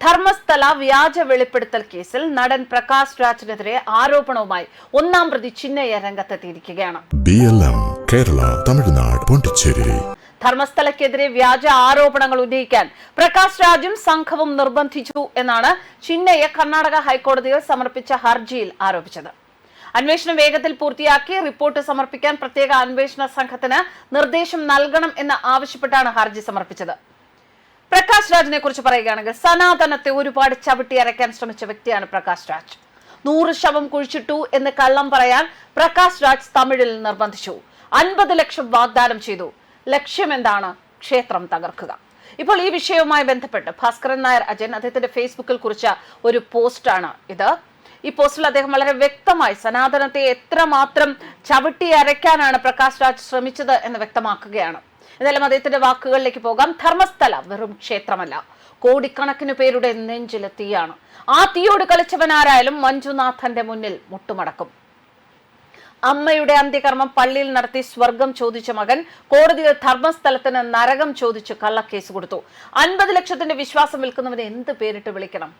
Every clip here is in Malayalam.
ധർമ്മസ്ഥല വ്യാജ വെളിപ്പെടുത്തൽ കേസിൽ നടൻ പ്രകാശ് രാജിനെതിരെ ആരോപണവുമായി ഒന്നാം പ്രതി ചിന്നയ്യ രംഗത്തെത്തിയിരിക്കുകയാണ്. കേരള, തമിഴ്നാട്, പോണ്ടിച്ചേരി. ധർമ്മസ്ഥലക്കെതിരെ വ്യാജ ആരോപണങ്ങൾ ഉന്നയിക്കാൻ പ്രകാശ് രാജും സംഘവും നിർബന്ധിച്ചു എന്നാണ് ചിന്നയ്യ കർണാടക ഹൈക്കോടതിയിൽ സമർപ്പിച്ച ഹർജിയിൽ ആരോപിച്ചത്. അന്വേഷണം വേഗത്തിൽ പൂർത്തിയാക്കി റിപ്പോർട്ട് സമർപ്പിക്കാൻ പ്രത്യേക അന്വേഷണ സംഘത്തിന് നിർദ്ദേശം നൽകണം എന്ന് ആവശ്യപ്പെട്ടാണ് ഹർജി സമർപ്പിച്ചത്. പ്രകാശ് രാജിനെ കുറിച്ച് പറയുകയാണെങ്കിൽ സനാതനത്തെ ഒരുപാട് ചവിട്ടി അരയ്ക്കാൻ ശ്രമിച്ച വ്യക്തിയാണ് പ്രകാശ് രാജ്. 100 ശവം കുഴിച്ചിട്ടു എന്ന് കള്ളം പറയാൻ പ്രകാശ് രാജ് തമിഴിൽ നിർബന്ധിച്ചു. 50 ലക്ഷം വാഗ്ദാനം ചെയ്തു. ലക്ഷ്യം എന്താണ്? ക്ഷേത്രം തകർക്കുക. ഇപ്പോൾ ഈ വിഷയവുമായി ബന്ധപ്പെട്ട് ഭാസ്കരൻ നായർ അജയൻ അദ്ദേഹത്തിന്റെ ഫേസ്ബുക്കിൽ കുറിച്ച ഒരു പോസ്റ്റാണ് ഇത്. ഈ പോസ്റ്റിൽ അദ്ദേഹം വളരെ വ്യക്തമായി സനാതനത്തെ എത്രമാത്രം ചവിട്ടി അരയ്ക്കാനാണ് പ്രകാശ് രാജ് ശ്രമിച്ചത് എന്ന് വ്യക്തമാക്കുകയാണ്. എന്നാലും അദ്ദേഹത്തിന്റെ വാക്കുകളിലേക്ക് പോകാം. ധർമ്മസ്ഥല വെറും ക്ഷേത്രമല്ല, കോടിക്കണക്കിന് പേരുടെ നെഞ്ചിലെ തീയാണ്. ആ തീയോട് കളിച്ചവനാരായാലും മഞ്ജുനാഥന്റെ മുന്നിൽ മുട്ടുമടക്കും. അമ്മയുടെ അന്ത്യകർമ്മം പള്ളിയിൽ നടത്തി സ്വർഗം ചോദിച്ച മകൻ കോടതിയിൽ ധർമ്മസ്ഥലത്തിന് നരകം ചോദിച്ച് കള്ളക്കേസ് കൊടുത്തു. 50 ലക്ഷത്തിന്റെ വിശ്വാസം വിൽക്കുന്നവനെ എന്ത് പേരിട്ട് വിളിക്കണം?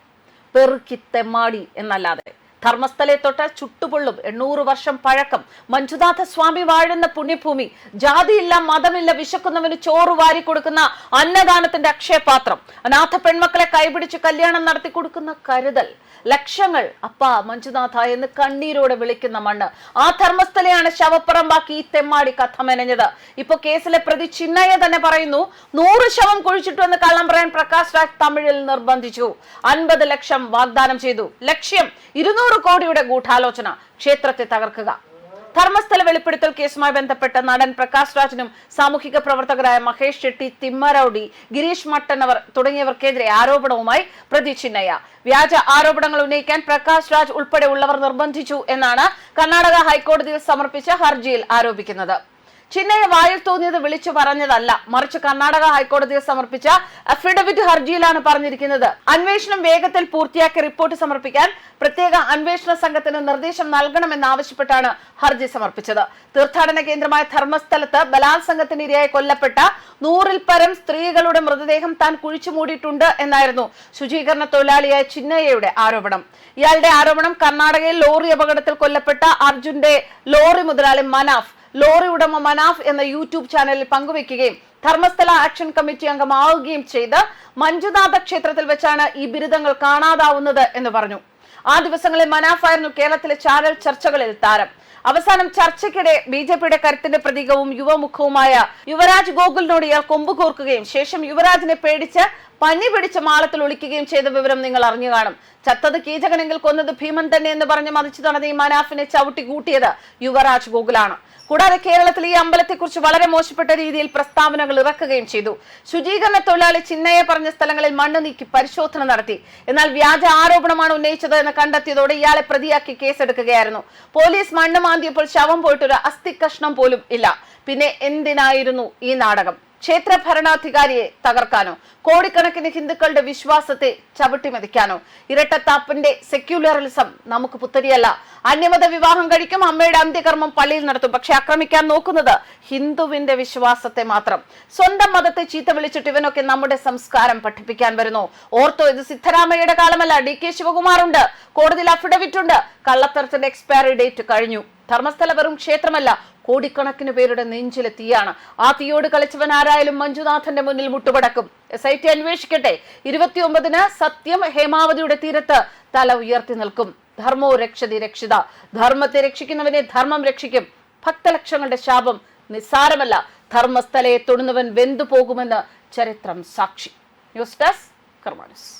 പെറുക്കി തെമ്മാടി എന്നല്ലാതെ. ധർമ്മസ്ഥലെ തൊട്ട് ചുട്ടുപൊള്ളും 800 വർഷം പഴക്കം മഞ്ജുനാഥ സ്വാമി വാഴുന്ന പുണ്യഭൂമി. ജാതിയില്ല, മതമില്ല, വിശക്കുന്നവന് ചോറ് വാരി കൊടുക്കുന്ന അന്നദാനത്തിന്റെ അക്ഷയപാത്രം, അനാഥ പെൺമക്കളെ കൈപിടിച്ച് കല്യാണം നടത്തി കൊടുക്കുന്ന കരുതൽ, ലക്ഷങ്ങൾ അപ്പാ മഞ്ജുനാഥ എന്ന് കണ്ണീരോടെ വിളിക്കുന്ന മണ്ണ്. ആ ധർമ്മസ്ഥലയാണ് ശവപ്പറമ്പാക്കി ഈ തെമ്മാടി കഥ മെനഞ്ഞത്. ഇപ്പൊ കേസിലെ പ്രതി ചിന്നയ്യ തന്നെ പറയുന്നു, 100 ശവം കുഴിച്ചിട്ടു എന്ന് കള്ളം പറയാൻ പ്രകാശ് രാജ് തമിഴിൽ നിർബന്ധിച്ചു. 50 ലക്ഷം വാഗ്ദാനം ചെയ്തു. ലക്ഷ്യം 200 കോടിയുടെ ഗൂഢാലോചന, ക്ഷേത്രത്തെ തകർക്കുക. ധർമ്മസ്ഥല വെളിപ്പെടുത്തൽ കേസുമായി ബന്ധപ്പെട്ട് നടൻ പ്രകാശ് രാജിനും സാമൂഹിക പ്രവർത്തകരായ മഹേഷ് ഷെട്ടി, തിമ്മരൌഡി, ഗിരീഷ് മട്ടന്നവർ തുടങ്ങിയവർക്കെതിരെ ആരോപണവുമായി പ്രതി ചിന്നയ്യ. വ്യാജ ആരോപണങ്ങൾ ഉന്നയിക്കാൻ പ്രകാശ് രാജ് ഉൾപ്പെടെ ഉള്ളവർ നിർബന്ധിച്ചു എന്നാണ് കർണാടക ഹൈക്കോടതിയിൽ സമർപ്പിച്ച ഹർജിയിൽ ആരോപിക്കുന്നത്. ചിന്നയ്യ വായിൽ തോന്നിയത് വിളിച്ചു പറഞ്ഞതല്ല, മറിച്ച് കർണാടക ഹൈക്കോടതിയിൽ സമർപ്പിച്ച അഫിഡവിറ്റ് ഹർജിയിലാണ് പറഞ്ഞിരിക്കുന്നത്. അന്വേഷണം വേഗത്തിൽ പൂർത്തിയാക്കി റിപ്പോർട്ട് സമർപ്പിക്കാൻ പ്രത്യേക അന്വേഷണ സംഘത്തിന് നിർദ്ദേശം നൽകണമെന്നാവശ്യപ്പെട്ടാണ് ഹർജി സമർപ്പിച്ചത്. തീർത്ഥാടന കേന്ദ്രമായ ധർമ്മസ്ഥലത്ത് ബലാത്സംഗത്തിന് ഇരയായി കൊല്ലപ്പെട്ട 100-ൽ പരം സ്ത്രീകളുടെ മൃതദേഹം താൻ കുഴിച്ചു മൂടിയിട്ടുണ്ട് എന്നായിരുന്നു ശുചീകരണ തൊഴിലാളിയായ ചിന്നയ്യയുടെ ആരോപണം. ഇയാളുടെ ആരോപണം കർണാടകയിൽ ലോറി അപകടത്തിൽ കൊല്ലപ്പെട്ട അർജുന്റെ ലോറി മുതലാളി മനാഫ്, ലോറി ഉടമ മനാഫ് എന്ന യൂട്യൂബ് ചാനലിൽ പങ്കുവെക്കുകയും ധർമ്മസ്ഥല ആക്ഷൻ കമ്മിറ്റി അംഗമാവുകയും ചെയ്ത് മഞ്ജുനാഥ ക്ഷേത്രത്തിൽ വെച്ചാണ് ഈ ബിരുദങ്ങൾ കാണാതാവുന്നത് എന്ന് പറഞ്ഞു. ആ ദിവസങ്ങളിൽ മനാഫായിരുന്നു കേരളത്തിലെ ചാനൽ ചർച്ചകളിൽ താരം. അവസാനം ചർച്ചയ്ക്കിടെ BJPയുടെ കരുത്തിന്റെ പ്രതീകവും യുവമുഖവുമായ യുവരാജ് ഗോകുലിനോട് ഇയാൾ കൊമ്പ് കോർക്കുകയും ശേഷം യുവരാജിനെ പേടിച്ച് പനി പിടിച്ച മാളത്തിൽ ഒളിക്കുകയും ചെയ്ത വിവരം നിങ്ങൾ അറിഞ്ഞു കാണും. ചത്തത് കീചകനെങ്കിൽ കൊന്നത് ഭീമൻ തന്നെ എന്ന് പറഞ്ഞ് മതിച്ചു നടന്ന ഈ മനാഫിനെ ചവിട്ടി കൂട്ടിയത് യുവരാജ് ഗോകുലാണ്. കൂടാതെ കേരളത്തിൽ ഈ അമ്പലത്തെക്കുറിച്ച് വളരെ മോശപ്പെട്ട രീതിയിൽ പ്രസ്താവനകൾ ഇറക്കുകയും ചെയ്തു. ശുചീകരണ തൊഴിലാളി ചിന്നയ്യ പറഞ്ഞ സ്ഥലങ്ങളിൽ മണ്ണ് നീക്കി പരിശോധന നടത്തി. എന്നാൽ വ്യാജ ആരോപണമാണ് ഉന്നയിച്ചത് എന്ന് കണ്ടെത്തിയതോടെ ഇയാളെ പ്രതിയാക്കി കേസെടുക്കുകയായിരുന്നു. പോലീസ് മണ്ണ് മാന്തിയപ്പോൾ ശവം പോയിട്ടൊരു അസ്ഥി കഷ്ണം പോലും ഇല്ല. പിന്നെ എന്തിനായിരുന്നു ഈ നാടകം? ക്ഷേത്ര ഭരണാധികാരിയെ തകർക്കാനോ? കോടിക്കണക്കിന് ഹിന്ദുക്കളുടെ വിശ്വാസത്തെ ചവിട്ടിമതിക്കാനോ? ഇരട്ടത്താപ്പിന്റെ സെക്യുലറിസം നമുക്ക് പുത്തരിയല്ല. അന്യമത വിവാഹം കഴിക്കും, അമ്മയുടെ അന്ത്യകർമ്മം പള്ളിയിൽ നടത്തും. പക്ഷെ ആക്രമിക്കാൻ നോക്കുന്നത് ഹിന്ദുവിന്റെ വിശ്വാസത്തെ മാത്രം. സ്വന്തം മതത്തെ ചീത്ത വിളിച്ചിട്ട് ഇവനൊക്കെ നമ്മുടെ സംസ്കാരം പഠിപ്പിക്കാൻ വരുന്നു. ഓർത്തോ, ഇത് സിദ്ധരാമയ്യയുടെ കാലമല്ല. DK ശിവകുമാർ ഉണ്ട്, കോടതിയിൽ അഫിഡവിറ്റ് ഉണ്ട്. കള്ളത്തരത്തിന്റെ എക്സ്പയറി ഡേറ്റ് കഴിഞ്ഞു. ധർമ്മസ്ഥല വെറും ക്ഷേത്രമല്ല, കോടിക്കണക്കിന് പേരുടെ നെഞ്ചിലെ തീയാണ്. ആ തീയോട് കളിച്ചവൻ ആരായാലും മഞ്ജുനാഥന്റെ മുന്നിൽ മുട്ടുപടക്കും. SIT അന്വേഷിക്കട്ടെ. 29-ന് സത്യം ഹേമാവതിയുടെ തീരത്ത് തല ഉയർത്തി നിൽക്കും. ധർമ്മോ രക്ഷതി രക്ഷിത. ധർമ്മത്തെ രക്ഷിക്കുന്നവനെ ധർമ്മം രക്ഷിക്കും. ഭക്തലക്ഷങ്ങളുടെ ശാപം നിസ്സാരമല്ല. ധർമ്മസ്ഥലയെ തൊടുന്നവൻ വെന്തു പോകുമെന്ന് ചരിത്രം സാക്ഷി. ന്യൂസ് ഡെസ്ക് കർമ്മ ന്യൂസ്.